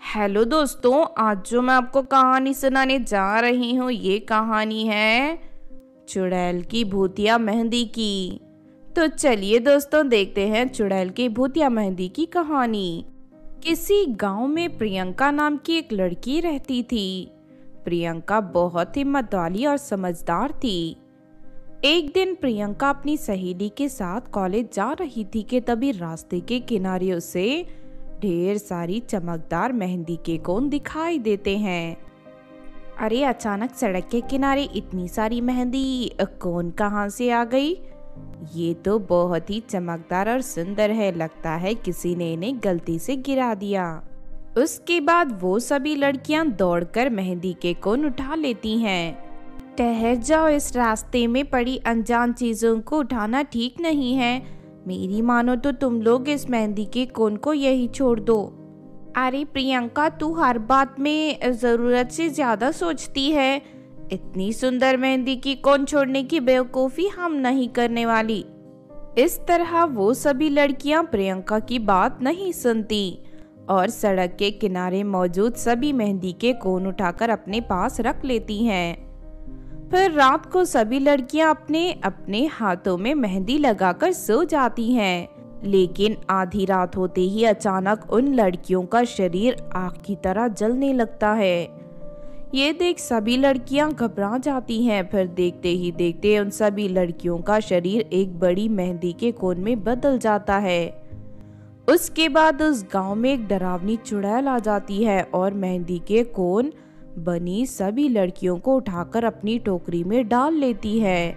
Hello दोस्तों, आज जो मैं आपको कहानी सुनाने जा रही हूँ ये कहानी है चुड़ैल की भूतिया मेहंदी की। तो चलिए दोस्तों, देखते हैं चुड़ैल की भूतिया मेहंदी की कहानी। किसी गांव में प्रियंका नाम की एक लड़की रहती थी। प्रियंका बहुत हिम्मत वाली और समझदार थी। एक दिन प्रियंका अपनी सहेली के साथ कॉलेज जा रही थी कि तभी रास्ते के किनारे उसे ढेर सारी चमकदार मेहंदी के कोन दिखाई देते हैं। अरे अचानक सड़क के किनारे इतनी सारी मेहंदी कोन कहाँ से आ गई? ये तो बहुत ही चमकदार और सुंदर है, लगता है किसी ने इन्हें गलती से गिरा दिया। उसके बाद वो सभी लड़कियां दौड़कर मेहंदी के कोन उठा लेती हैं। ठहर जाओ, इस रास्ते में पड़ी अनजान चीजों को उठाना ठीक नहीं है। मेरी मानो तो तुम लोग इस मेहंदी के कोन को यही छोड़ दो। अरे प्रियंका, तू हर बात में जरूरत से ज्यादा सोचती है। इतनी सुंदर मेहंदी की कोन छोड़ने की बेवकूफी हम नहीं करने वाली। इस तरह वो सभी लड़कियां प्रियंका की बात नहीं सुनती और सड़क के किनारे मौजूद सभी मेहंदी के कोन उठाकर अपने पास रख लेती हैं। फिर रात को सभी लड़कियां अपने अपने हाथों में मेहंदी लगाकर सो जाती हैं। लेकिन आधी रात होते ही अचानक उन लड़कियों का शरीर आग की तरह जलने लगता है। ये देख सभी लड़कियां घबरा जाती हैं। फिर देखते ही देखते उन सभी लड़कियों का शरीर एक बड़ी मेहंदी के कोन में बदल जाता है। उसके बाद उस गांव में एक डरावनी चुड़ैल आ जाती है और मेहंदी के कोन बनी सभी लड़कियों को उठाकर अपनी टोकरी में डाल लेती है।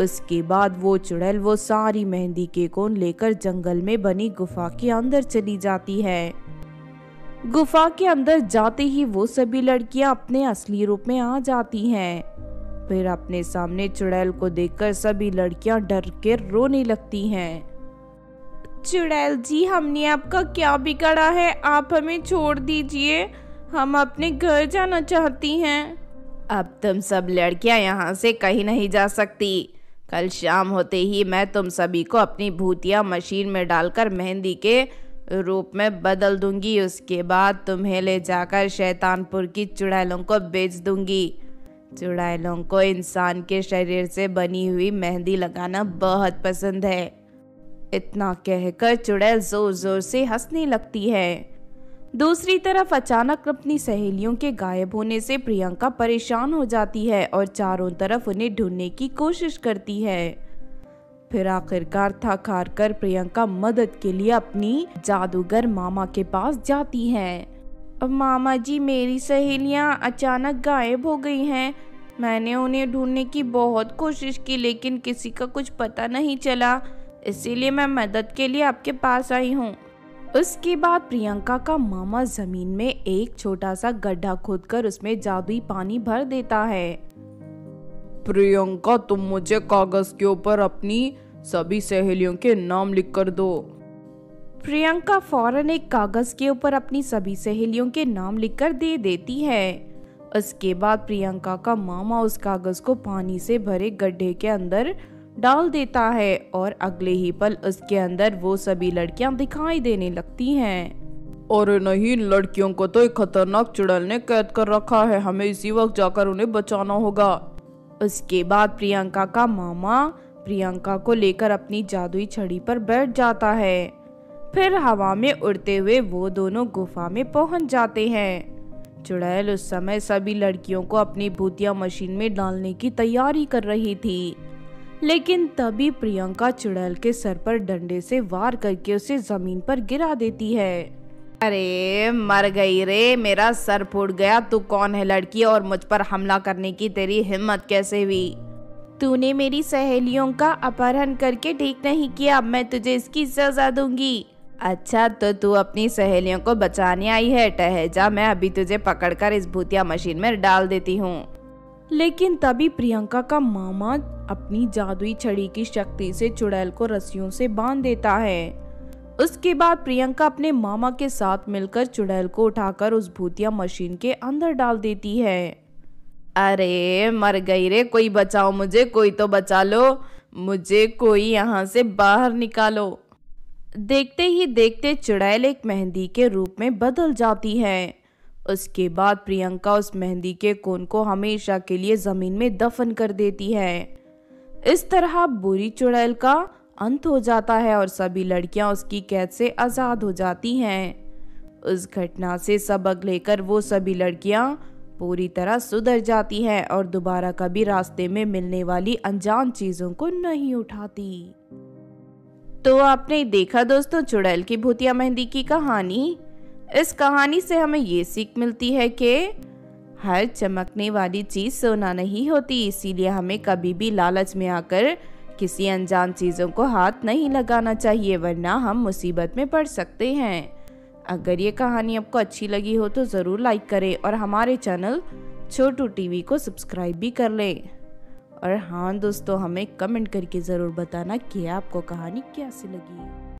उसके बाद वो चुड़ैल वो सारी मेहंदी के कोन लेकर जंगल में बनी गुफा के अंदर चली जाती है। गुफा के अंदर जाते ही वो सभी लड़कियां अपने असली रूप में आ जाती हैं। फिर अपने सामने चुड़ैल को देखकर सभी लड़कियां डर के रोने लगती हैं। चुड़ैल जी, हमने आपका क्या बिगाड़ा है? आप हमें छोड़ दीजिए, हम अपने घर जाना चाहती हैं। अब तुम सब लड़कियां यहाँ से कहीं नहीं जा सकती। कल शाम होते ही मैं तुम सभी को अपनी भूतिया मशीन में डालकर मेहंदी के रूप में बदल दूंगी। उसके बाद तुम्हें ले जाकर शैतानपुर की चुड़ैलों को बेच दूंगी। चुड़ैलों को इंसान के शरीर से बनी हुई मेहंदी लगाना बहुत पसंद है। इतना कहकर चुड़ैल जोर जोर से हंसने लगती है। दूसरी तरफ अचानक अपनी सहेलियों के गायब होने से प्रियंका परेशान हो जाती है और चारों तरफ उन्हें ढूंढने की कोशिश करती है। फिर आखिरकार थक हार कर प्रियंका मदद के लिए अपनी जादूगर मामा के पास जाती है। अब मामा जी, मेरी सहेलियां अचानक गायब हो गई हैं। मैंने उन्हें ढूंढने की बहुत कोशिश की लेकिन किसी का कुछ पता नहीं चला, इसीलिए मैं मदद के लिए आपके पास आई हूँ। उसके बाद प्रियंका का मामा जमीन में एक छोटा सा गड्ढा खोदकर उसमें जादुई पानी भर देता है। प्रियंका, तुम मुझे कागज के ऊपर अपनी सभी सहेलियों के नाम लिख कर दो। प्रियंका फौरन एक कागज के ऊपर अपनी सभी सहेलियों के नाम लिखकर दे देती है। उसके बाद प्रियंका का मामा उस कागज को पानी से भरे गड्ढे के अंदर डाल देता है और अगले ही पल उसके अंदर वो सभी लड़कियां दिखाई देने लगती हैं। और नहीं, इन लड़कियों को तो एक खतरनाक चुड़ैल ने कैद कर रखा है, हमें इसी वक्त जाकर उन्हें बचाना होगा। उसके बाद प्रियंका का मामा प्रियंका को लेकर अपनी जादुई छड़ी पर बैठ जाता है। फिर हवा में उड़ते हुए वो दोनों गुफा में पहुंच जाते हैं। चुड़ैल उस समय सभी लड़कियों को अपनी भूतिया मशीन में डालने की तैयारी कर रही थी, लेकिन तभी प्रियंका चुड़ैल के सर पर डंडे से वार करके उसे जमीन पर गिरा देती है। अरे मर गई रे, मेरा सर फूट गया। तू कौन है लड़की और मुझ पर हमला करने की तेरी हिम्मत कैसे हुई? तूने मेरी सहेलियों का अपहरण करके ठीक नहीं किया, मैं तुझे इसकी सजा दूंगी। अच्छा, तो तू अपनी सहेलियों को बचाने आई है? ठहर जा, मैं अभी तुझे पकड़कर इस भूतिया मशीन में डाल देती हूँ। लेकिन तभी प्रियंका का मामा अपनी जादुई छड़ी की शक्ति से चुड़ैल को रस्सियों से बांध देता है। उसके बाद प्रियंका अपने मामा के साथ मिलकर चुड़ैल को उठाकर उस भूतिया मशीन के अंदर डाल देती है। अरे मर गई रे, कोई बचाओ मुझे, कोई तो बचा लो मुझे, कोई यहाँ से बाहर निकालो। देखते ही देखते चुड़ैल एक मेहंदी के रूप में बदल जाती है। उसके बाद प्रियंका उस मेहंदी के कोन को हमेशा के लिए जमीन में दफन कर देती है। इस तरह बुरी चुड़ैल का अंत हो जाता है और सभी लड़कियां उसकी कैद से आजाद हो जाती हैं। उस घटना से सबक लेकर वो सभी लड़कियां पूरी तरह सुधर जाती हैं और दोबारा कभी रास्ते में मिलने वाली अनजान चीजों को नहीं उठाती। तो आपने देखा दोस्तों चुड़ैल की भूतिया मेहंदी की कहानी। इस कहानी से हमें ये सीख मिलती है कि हर चमकने वाली चीज सोना नहीं होती, इसीलिए हमें कभी भी लालच में आकर किसी अनजान चीजों को हाथ नहीं लगाना चाहिए, वरना हम मुसीबत में पड़ सकते हैं। अगर ये कहानी आपको अच्छी लगी हो तो ज़रूर लाइक करें और हमारे चैनल छोटू टीवी को सब्सक्राइब भी कर लें। और हाँ दोस्तों, हमें कमेंट करके ज़रूर बताना कि आपको कहानी कैसी लगी।